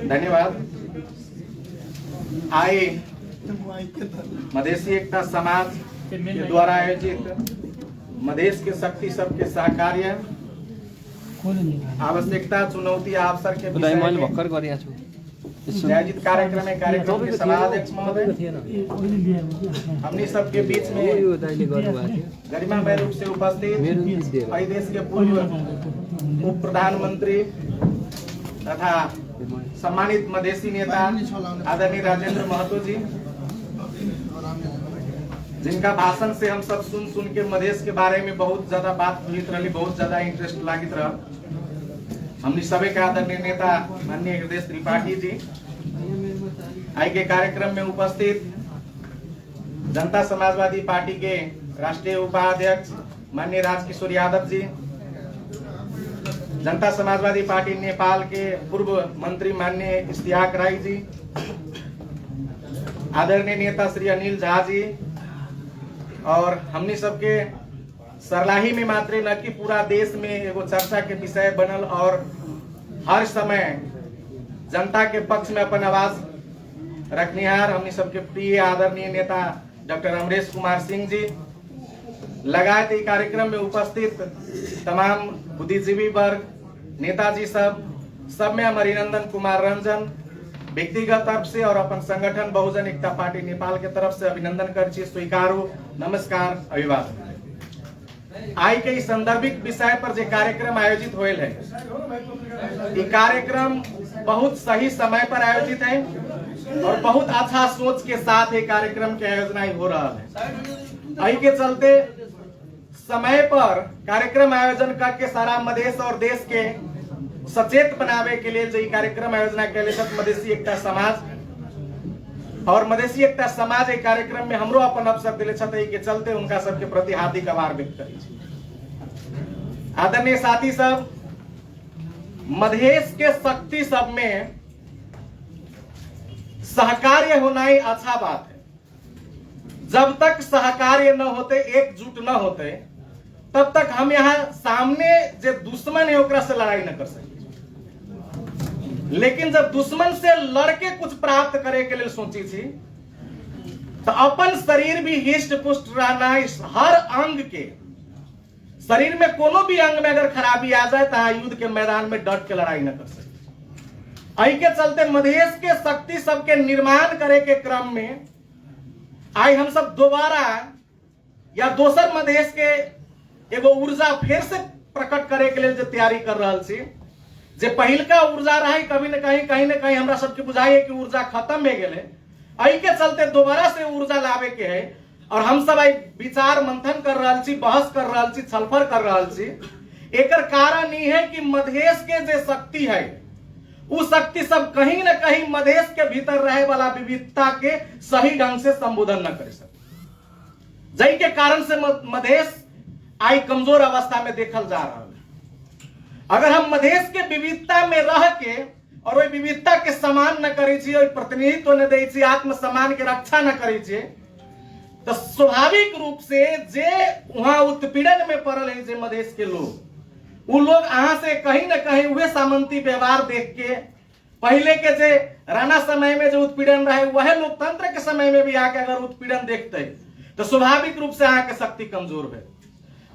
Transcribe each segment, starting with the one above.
धन्यवाद। आइए मधेसी एकता समाज के द्वारा आयोजित मधेश के शक्ति सबके सहकार्य आवश्यकता चुनौती अवसर के आयोजित कार्यक्रम में कार्यक्रम के सभाध्यक्ष महोदय, हमनी सबके बीच में गरिमामय रूप से उपस्थित देश के पूर्व उप प्रधानमंत्री तथा सम्मानित मधेसी नेता आदरणीय राजेंद्र महतो जी, जिनका भाषण से हम सब सुन के मधेश के बारे में बहुत ज्यादा बात हुई रही, बहुत ज्यादा इंटरेस्ट लागित रहा। हमने सभी का आदरणीय नेता माननीय हृदय त्रिपाठी जी आई के कार्यक्रम में उपस्थित जनता समाजवादी पार्टी के राष्ट्रीय उपाध्यक्ष माननीय राजकिशोर यादव जी, जनता समाजवादी पार्टी नेपाल के पूर्व मंत्री माननीय इश्तियाक राय जी, आदरणीय नेता श्री अनिल झा जी, और हमने सबके सरलाही में मात्र न कि पूरा देश में एगो चर्चा के विषय बनल और हर समय जनता के पक्ष में अपन आवाज रखनिहार हमने सबके प्रिय आदरणीय नेता डॉक्टर अमरेश कुमार सिंह जी, लगातार कार्यक्रम में उपस्थित तमाम बुद्धिजीवी वर्ग, नेताजी सब में हम अभिनंदन कुमार रंजन व्यक्तिगत तरफ से और अपन संगठन बहुजन एकता पार्टी नेपाल के तरफ से अभिनंदन कर स्वीकार हो, नमस्कार, अभिवादन। आई के इस संदर्भिक विषय पर जो कार्यक्रम आयोजित होल है, ये कार्यक्रम बहुत सही समय पर आयोजित है और बहुत अच्छा सोच के साथ ये कार्यक्रम की आयोजना हो रहा है। आई के चलते समय पर कार्यक्रम आयोजन करके सारा मधेश और देश के सचेत बनावे के लिए जो कार्यक्रम आयोजना के लिए मधेसी एकता समाज और मधेसी एकता समाज एक कार्यक्रम में हमरो अपन अवसर दिले छते के चलते उनका सबके प्रति हार्दिक आभार व्यक्त करी। आदरणीय साथी सब, मधेश के शक्ति सब में सहकार्य होना ही अच्छा बात है। जब तक सहकार्य न होते, एकजुट न होते, तब तक हम यहाँ सामने जो दुश्मन है ओकरा से लड़ाई न कर सकते। लेकिन जब दुश्मन से लड़के कुछ प्राप्त करे के लिए सोची थी, तो अपन शरीर भी हिष्ट पुष्ट रहना, इस हर अंग के शरीर में कोनो भी अंग में अगर खराबी आ जाए तो युद्ध के मैदान में डट के लड़ाई न कर सकते। आई के चलते मधेश के शक्ति सबके निर्माण करे के क्रम में आई हम सब दोबारा या दोसर मधेश के एगो ऊर्जा फिर से प्रकट करे के लिए जो तैयारी कर रहा छी, जे पहिलका ऊर्जा रही कभी न कहीं हमरा सबके बुझाइए कि ऊर्जा खत्म हो गए। आई के चलते दोबारा से ऊर्जा लावे के है और हम सब आई विचार मंथन कर रहा छी, बहस कर रहा छी, छलफल कर रहा छी। एकर कारण ये है कि मधेश के जो शक्ति है वो शक्ति सब कहीं न कहीं मधेश के भीतर रहे वाला विविधता के सही ढंग से संबोधन न कर सके, जई के कारण से मधेश आई कमजोर अवस्था में देखल जा रहा है। अगर हम मधेश के विविधता में रह के और वही विविधता के सम्मान न करे, प्रतिनिधित्व न दे, आत्मसम्मान के रक्षा न करे, तो स्वाभाविक रूप से जे वहां उत्पीड़न में पड़ल है जे मधेश के लोग, वो लोग अहां से कहीं न कहीं वह सामंती व्यवहार देख के पहले के जे राणा समय में जो उत्पीड़न रहे वह लोकतंत्र के समय में भी आके अगर उत्पीड़न देखते तो स्वाभाविक रूप से अहां के शक्ति कमजोर है।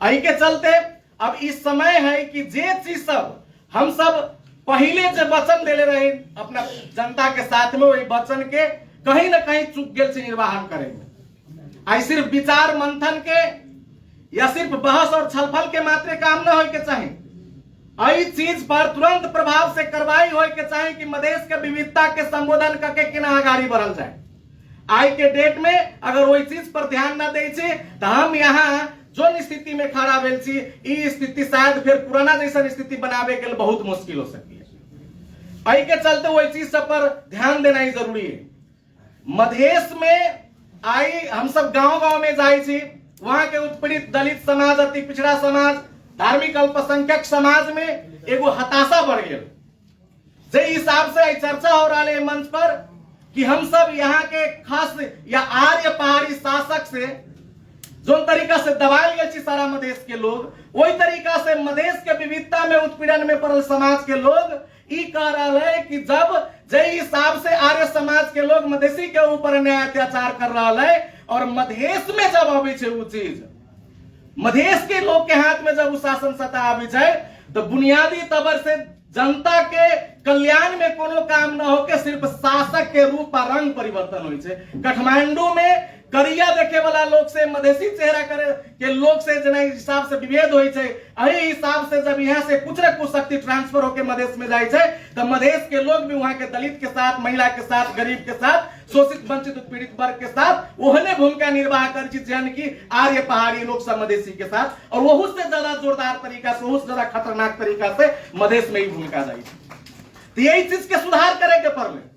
आई के चलते अब इस समय है कि जे चीज सब हम सब पहले जो वचन दिले रहे अपना जनता के साथ में, वही वचन के कहीं न कहीं चूक गेल से निर्वाहन करेंगे। आई सिर्फ विचार मंथन के या सिर्फ बहस और छलफल के मात्र काम न हो के चाहिए, आई चीज पर तुरंत प्रभाव से कार्रवाई हो के चाहिए कि मधेश के विविधता के संबोधन करके केना आगाड़ी बढ़ल जाए। आई के डेट में अगर वही चीज पर ध्यान न दे तो हम यहाँ जो स्थिति में खड़ा भेल छी, ई स्थिति शायद फिर पुराना जैसा स्थिति बनावे के लिए बहुत मुश्किल हो सकती है। आई के चलते वही चीज सब पर ध्यान देना ही जरूरी है। मधेश में आई हम सब गांव में जाए छी, वहां के उत्पीड़ित दलित समाज, अति पिछड़ा समाज, धार्मिक अल्पसंख्यक समाज में एगो हताशा बढ़ गया। जे हिसाब से चर्चा हो रहा है मंच पर कि हम सब यहाँ के खास या आर्य पहाड़ी शासक से जो तरीका से दबाल गए सारा मधेश के लोग, वही तरीका से मधेश के विविधता में उत्पीड़न में पड़ल समाज के लोग ई कह रहा है कि जब जय हिसाब से आर्य समाज के लोग मधेसी के ऊपर अन्याय अत्याचार कर रहा है और मधेश में जब आवे वो चीज मधेश के लोग के हाथ में जब शासन सत्ता आवे जाए तो बुनियादी तबर से जनता के कल्याण में कोनो काम न होके सिर्फ शासक के रूप और रंग परिवर्तन होई छे। काठमांडू में करिया देखे वाला लोग से मधेसी चेहरा करे के लोग से जना हिसाब से विभेद होई छे, एही हिसाब से जब यहाँ से कुछ न कुछ शक्ति ट्रांसफर होके मधेश में जाए छे तो मधेश के लोग भी वहां के दलित के साथ, महिला के साथ, गरीब के साथ, शोषित वंचित उत्पीड़ित वर्ग के साथ ओहने भूमिका निर्वाह कर जन की आर्य पहाड़ी लोग सब मधेसी के साथ, और वहू से ज्यादा जोरदार तरीका से, वहू से ज्यादा खतरनाक तरीका से मधेश में ही भूमिका जाए। तो यही चीज के सुधार करे के पड़ले।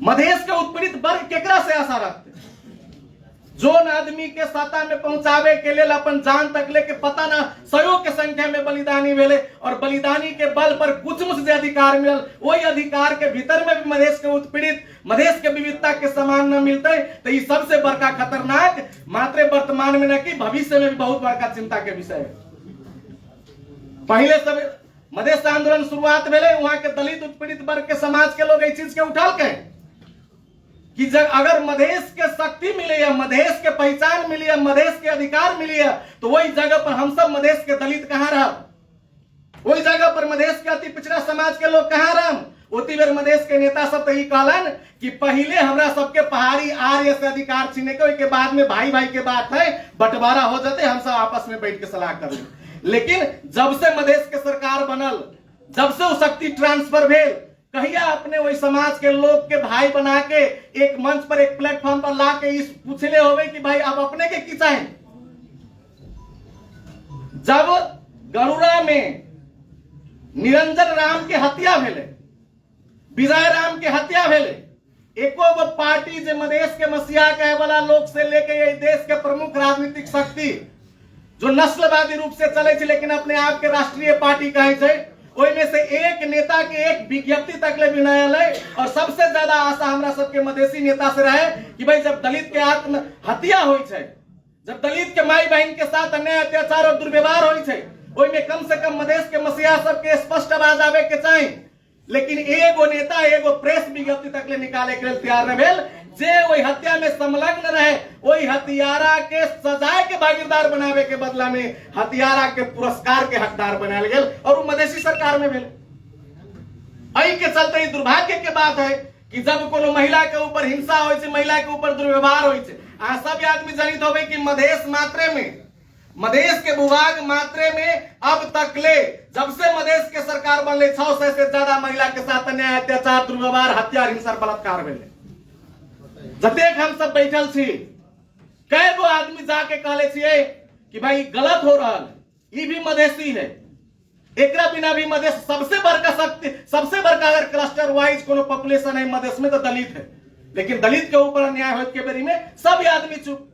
मधेश के उत्पीड़ित वर्ग केकरा से आशा रखते? जोन आदमी के सत्ता में पहुंचावे के लिए अपन जान तक लेके पता ना सौ के संख्या में बलिदानी भेले और बलिदानी के बल पर कुछ मुझ से अधिकार मिलल, वही अधिकार के भीतर में भी मधेश के उत्पीड़ित, मधेश के विविधता के समान न मिलते तो ये सबसे बड़का खतरनाक मात्र वर्तमान में न कि भविष्य में भी बहुत बड़का चिंता के विषय है। पहले सब मधेश आंदोलन शुरुआत भेले, वहां के दलित उत्पीड़ित वर्ग के समाज के लोग इस चीज के उठाल के कि जब अगर मधेश के शक्ति मिली है, मधेश के पहचान मिली है, मधेश के अधिकार मिली है तो वही जगह पर हम सब मधेश के दलित कहां रह, वही जगह पर मधेश के अति पिछड़ा समाज के लोग कहां रह। उती बेर मधेश के नेता सब तो कहलन कि पहले हमरा सबके पहाड़ी आर्य से अधिकार छीने के बाद में भाई भाई के बात है, बंटवारा हो जाते, हम सब आपस में बैठ के सलाह कर ले। लेकिन जब से मधेश के सरकार बनल, जब से वो शक्ति ट्रांसफर भेल, कहिया अपने वही समाज के लोग के भाई बना के एक मंच पर, एक प्लेटफॉर्म पर ला के इस पूछले होवे कि भाई अब अपने के की चाहे? जब गरुड़ा में निरंजन राम के हत्या भेले, विजय राम के हत्या भेले, एको वो पार्टी जो मधेश के मसीहा कहे वाला लोग से लेके ये देश के प्रमुख राजनीतिक शक्ति जो नस्लवादी रूप से चले थे लेकिन अपने आप के राष्ट्रीय पार्टी कहे थे, ओई में से एक नेता के एक विज्ञप्ति तक ले भी नहीं आए। और सबसे ज्यादा आशा हमरा सबके मधेसी नेता से रहे कि भाई जब दलित के आत्म हत्या हुई है, जब दलित के माई बहन के साथ अन्याय अत्याचार और दुर्व्यवहार हुई है, ओई में कम से कम मधेश के मसीहा सबके स्पष्ट आवाज आवे के चाहिए। लेकिन एगो नेता एगो प्रेस विज्ञप्ति तक ले निकाले के लिए तैयार न भेल, जे वही हत्या में संलग्न रहे वही हत्यारा के सजाए के भागीदार बनावे के बदला में हत्यारा के पुरस्कार के हकदार बनाल गेल और वो मधेसी सरकार में भेल। एही के चलते दुर्भाग्य के बात है कि जब कोनो महिला के ऊपर हिंसा होय छै, महिला के ऊपर दुर्व्यवहार होय छै, आ सब आदमी जनित होवे कि मधेश मात्रे में, मधेश के भूभाग मात्रे में अब तक ले जब से मधेश के सरकार बनले 600 से ज्यादा महिला के साथ अन्याय अत्याचार दुर्व्यवहार हत्या हिंसा बलात्कार भेले। जतेक हम सब बैठल छी, कई गो आदमी जाके कहले छिए कि भाई गलत हो रहा है, ये भी मधेसी है, एकरा बिना भी मधेश सबसे बड़का शक्ति, सबसे बड़का अगर क्लस्टर वाइज कोनो पॉपुलेशन है मधेश में तो दलित है, लेकिन दलित के ऊपर अन्याय होने के बेरी में सब आदमी चुप।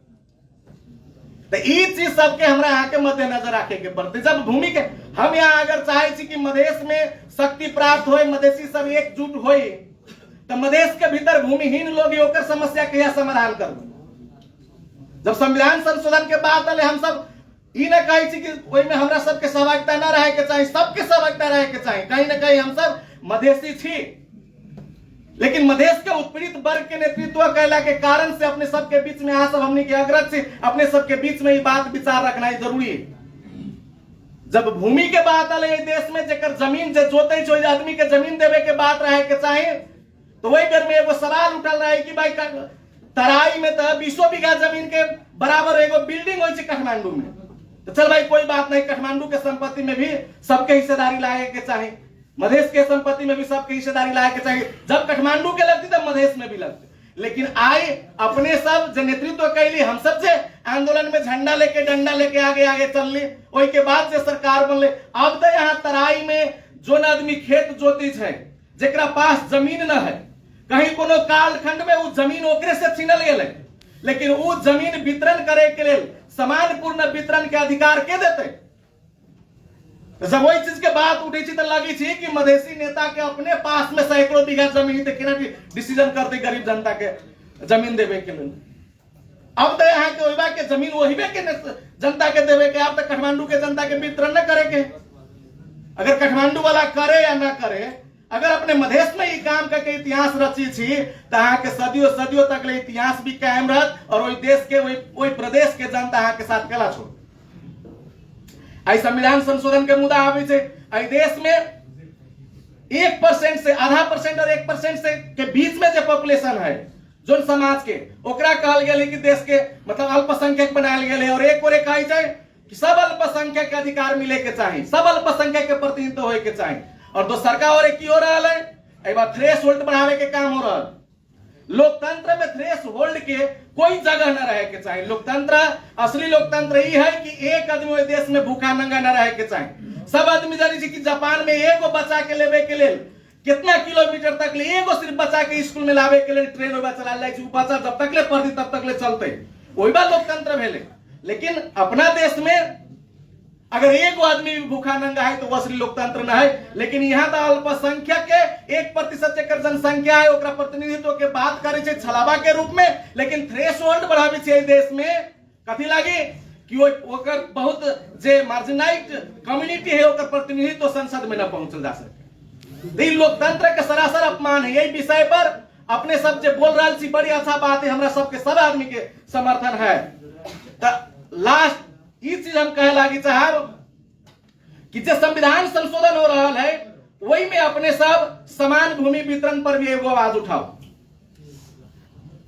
तो ये चीज सबके हमरा यहाँ के मद्देनजर रखे के पड़ते। जब भूमि के हम यहाँ अगर चाहे छी कि मधेश में शक्ति प्राप्त होए, मधेसी सब एकजुट होए, तो मधेश के भीतर भूमिहीन लोग ओकर समस्या के समाधान कर। जब संविधान संशोधन के बाद आले हम सब ई न कहे छी कि ओई में हमरा सबके सहभागिता न रहे के चाहिए, सबके सहभागिता रहे के चाहिए। कहीं न कहीं हम सब मधेसी छी, लेकिन मधेश के उत्पीड़ित वर्ग के नेतृत्व कैला के कारण से अपने सबके बीच में यहाँ सब हमने के अग्रज से अपने सबके बीच में ये बात विचार रखना जरूरी है। जब भूमि के बात आले देश में जेकर जमीन जे जोते जो आदमी के जमीन देवे के बात रहे के चाहिए, तो वही बेर में एगो सवाल उठल रहे कि भाई तराई में तो 20 बीघा जमीन के बराबर एगो बिल्डिंग हो काठमांडू में, तो चल भाई कोई बात नहीं, काठमांडू के संपत्ति में भी सबके हिस्सेदारी लाए के चाहिए, मधेश के संपत्ति में भी सबके हिस्सेदारी लाए के चाहिए। जब काठमांडू के लगती तब मधेश में भी लगती। लेकिन आए अपने सब जो नेतृत्व कैली, हम सब से आंदोलन में झंडा लेके डंडा लेके आगे आगे चल ली, वही के बाद से सरकार बनले। अब तो यहाँ तराई में जो आदमी खेत जोती है, जेकरा पास जमीन न है, कहीं कोनो कालखंड में वो जमीन ओकरे से छीनल गेले, लेकिन वो जमीन वितरण करे के लिए समान पूर्ण वितरण के अधिकार के देते। जब वही चीज के बात उठी थी तो लगी थी कि मधेसी नेता के अपने पास में सैकड़ों बीघा जमीन थे, कि डिसीजन करते गरीब जनता के जमीन देवे के लिए। अब तो यहाँ के ओइबा के जमीन वही के जनता के देवे के, अब तक काठमांडू के जनता के वितरण न करे के। अगर काठमांडू वाला करे या ना करे, अगर अपने मधेश में ये काम करके इतिहास रची थी तो यहाँ के सदियों सदियों तक ले इतिहास भी कायम रहत और वही देश के वही प्रदेश के जनता यहाँ के साथ कला छोड़। आई संविधान संशोधन के मुद्दा आवे छे, आई देश में 1% से आधा % और 1% से के बीच में जो पॉपुलेशन है जो समाज के, ओकरा कहल गेल कि देश के मतलब अल्पसंख्यक बनायल गेल और एक ओरे कहे छै कि सब अल्पसंख्यक के अधिकार मिले के चाहिए, सब अल्पसंख्यक के प्रतिनिधित्व होए के चाहिए। और दोसरका ओरे की हो रहा है, एक बार थ्रेश होल्ड बढ़ावे के काम हो रहा है। लोकतंत्र में थ्रेश होल्ड के कोई जगह न रहे के चाहिए। लोकतंत्र, असली लोकतंत्र ये है कि एक आदमी देश में भूखा नंगा न रहे के चाहिए। सब आदमी जानी कि जापान में एगो बच्चा के लेवे के लिए कितना किलोमीटर तक ले एगो सिर्फ बच्चा के स्कूल में लावे के लिए ट्रेन ओबा चला जाए, बच्चा जब तक ले पढ़ी तब तक ले चलते, वही बात लोकतंत्र भेले। लेकिन अपना देश में अगर एगो आदमी भी भूखा नंगा है तो वो असली लोकतंत्र न है। लेकिन यहाँ तो अल्पसंख्यक के 1% जेकर जनसंख्या है ओकरा प्रतिनिधित्व के बात करे छे छलावा के रूप में, लेकिन थ्रेशोल्ड बढ़ावे छे देश में कथी लागे कि ओकर बहुत जे मार्जिनाइज्ड कम्युनिटी है ओकर प्रतिनिधित्व संसद में न पहुंचल जा सके। लोकतंत्र के सरासर अपमान है। यही विषय पर अपने सब जे बोल रहा छी बड़ी अच्छा बात है, हमरा सबके सब आदमी के समर्थन है। लास्ट ये चीज हम कहे लागी साहब कि जो संविधान संशोधन हो रहा है वही में अपने सब समान भूमि वितरण पर भी एगो आवाज उठाओ।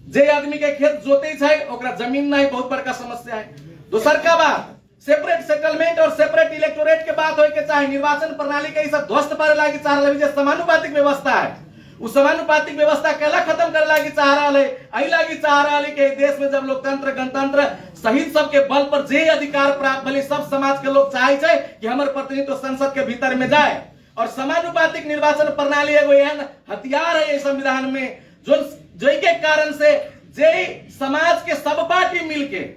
जे आदमी के खेत जोते छै ओकरा जमीन नहीं, बहुत बड़का समस्या है। दूसर का बात सेपरेट सेटलमेंट और सेपरेट इलेक्टोरेट के बात होय के चाहे। निर्वाचन प्रणाली के सब ध्वस्त करे लागी चाह रही है। समानुपातिक व्यवस्था है, उस समानुपातिक व्यवस्था केला खत्म करे लागी चाह रहा है। आई लागी चाह रहा है कि देश में जब लोकतंत्र गणतंत्र सहित सबके बल पर जे अधिकार प्राप्त भले सब समाज के लोग चाहे छे कि हमारे प्रतिनिधित्व संसद के भीतर में जाए। और समानुपातिक निर्वाचन प्रणाली एगो एहन हथियार है संविधान में जो के कारण से जे समाज के सब पार्टी मिलके,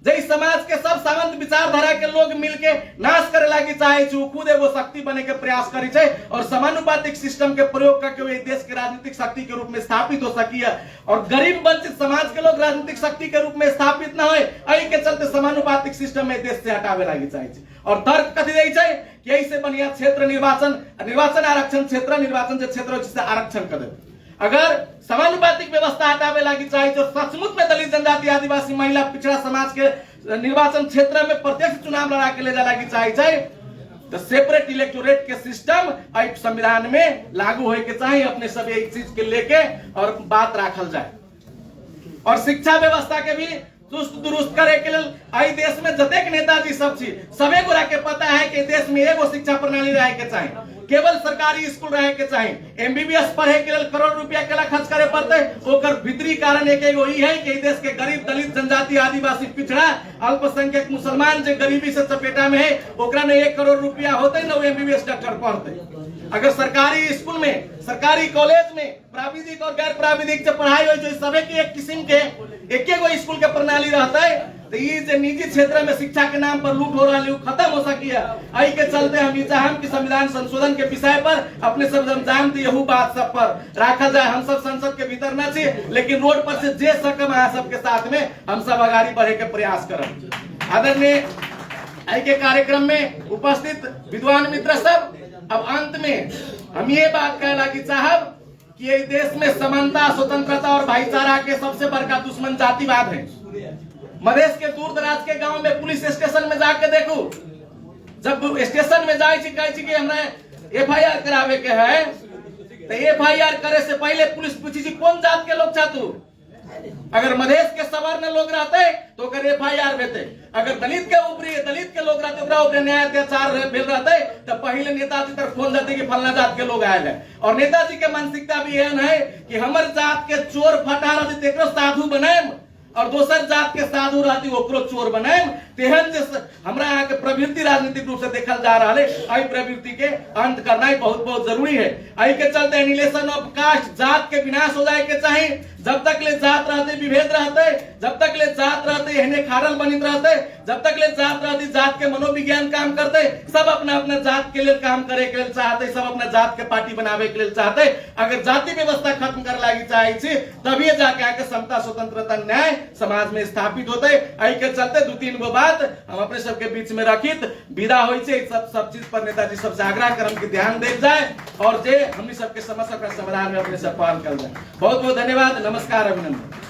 जे समाज के सब सामंत विचारधारा के लोग मिलके नाश करे लागी चाहे छे, खुद एगो शक्ति बने के प्रयास करे छे और समानुपातिक सिस्टम के प्रयोग करके वे देश के राजनीतिक शक्ति के रूप में स्थापित हो सकी है। और गरीब वंचित समाज के लोग राजनीतिक शक्ति के रूप में स्थापित न होए, एही के चलते समानुपातिक सिस्टम में देश से हटावे लागी चाहे छे। और तर्क कथी दै छै कि ऐसे बढ़िया क्षेत्र निर्वाचन आरक्षण क्षेत्र निर्वाचन जे क्षेत्र जिससे आरक्षण कर दे। अगर समानुपातिक व्यवस्था हटावे लागी चाहे तो सचमुच में दलित जनजाति आदिवासी महिला पिछड़ा समाज के निर्वाचन क्षेत्र में प्रत्यक्ष चुनाव लड़ा के ले जा लागी चाहे तो सेपरेट इलेक्टोरेट के सिस्टम संविधान में लागू होए के चाहिए। अपने सब एक चीज के लेके और बात राखल जाए। और शिक्षा व्यवस्था के भी चुस्त दुरुस्त करे के लिए आई देश में जतेक नेताजी सब छी सबे गोरा के पता है कि देश में एगो शिक्षा प्रणाली रहे के चाहिए, केवल सरकारी स्कूल रहे के चाहिए। एमबीबीएस पढ़े के लिए करोड़ रुपया केला खर्च करे पड़ते, ओकर भीतरी कारण एक एगो ई है कि देश के गरीब दलित जनजाति आदिवासी पिछड़ा अल्पसंख्यक मुसलमान जो गरीबी से चपेटा में है ओकरा ने 1 करोड़ रुपया होते न एमबीबीएस डॉक्टर पढ़ते। अगर सरकारी स्कूल में सरकारी कॉलेज में प्राविधिक और गैर प्राविधिक से पढ़ाई हो सबे के एक किस्म के एक स्कूल के प्रणाली रहता है तो ये जो निजी क्षेत्र में शिक्षा के नाम पर लूट हो रहा है खत्म हो सकी है। आई के चलते हम ये चाहम कि संविधान संशोधन के विषय पर अपने सब जानते यहू बात सब पर रखा जाए। हम सब संसद के भीतर न छी, लेकिन रोड पर से जे सकम है सबके साथ में हम सब आगाड़ी बढ़े के प्रयास करब। आदरणीय आई के कार्यक्रम में उपस्थित विद्वान मित्र सब, अब अंत में हम ये बात कहना कि साहब कि ये देश में समानता स्वतंत्रता और भाईचारा के सबसे बड़का दुश्मन जातिवाद है। मधेश के दूर दराज के गांव में पुलिस स्टेशन में जाके देखो, जब स्टेशन में जाए कि हमरा एफआईआर करावे के है तो एफआईआर करे से पहले पुलिस पूछी कौन जात के लोग छातू। अगर मधेश के सवर्ण लोग रहते तो अगर एफआईआर भेते, अगर दलित के ऊपरी दलित के लोग रहते ओकरा ऊपर न्याय अत्याचार भेल रहते तो पहले नेताजी तरफ फोन जाते कि फलना जात के लोग आए हैं। और नेताजी के मानसिकता भी एहन है कि हमर जात के चोर फटा रहते साधु बनाएम और दोसर जात के साधु रहती ओकरो चोर बनाएम। तेहन जे हमरा यहाँ के प्रवृत्ति राजनीतिक रूप से देखल जा रहा है, आई प्रवृत्ति के अंत करना ही बहुत बहुत जरूरी है। आई के चलते एनिहिलेशन ऑफ कास्ट, जात के विनाश हो जाए के चाहिए। जब तक ले जात रहते विभेद रहते, जब तक ले जात रहते एहने खारल बनित रहते, जब तक ले जात रहती जात के मनोविज्ञान काम करते, सब अपना अपना जात के लिए काम करे के लिए चाहते, सब अपना जात के पार्टी बनावे के लिए चाहते। अगर जाति व्यवस्था खत्म कर लागी चाहे तभी जाके आके समता स्वतंत्रता न्याय समाज में स्थापित होते। आई के चलते 2-3 गो बात हम अपने सबके बीच में रखित विदा हो सब चीज पर नेताजी सबसे आग्रह करम के ध्यान दे जाए और जे हमनी सबके समस्या का समाधान में अपने सब पालन कर जाए। बहुत बहुत धन्यवाद, नमस्कार, अभिनंदन।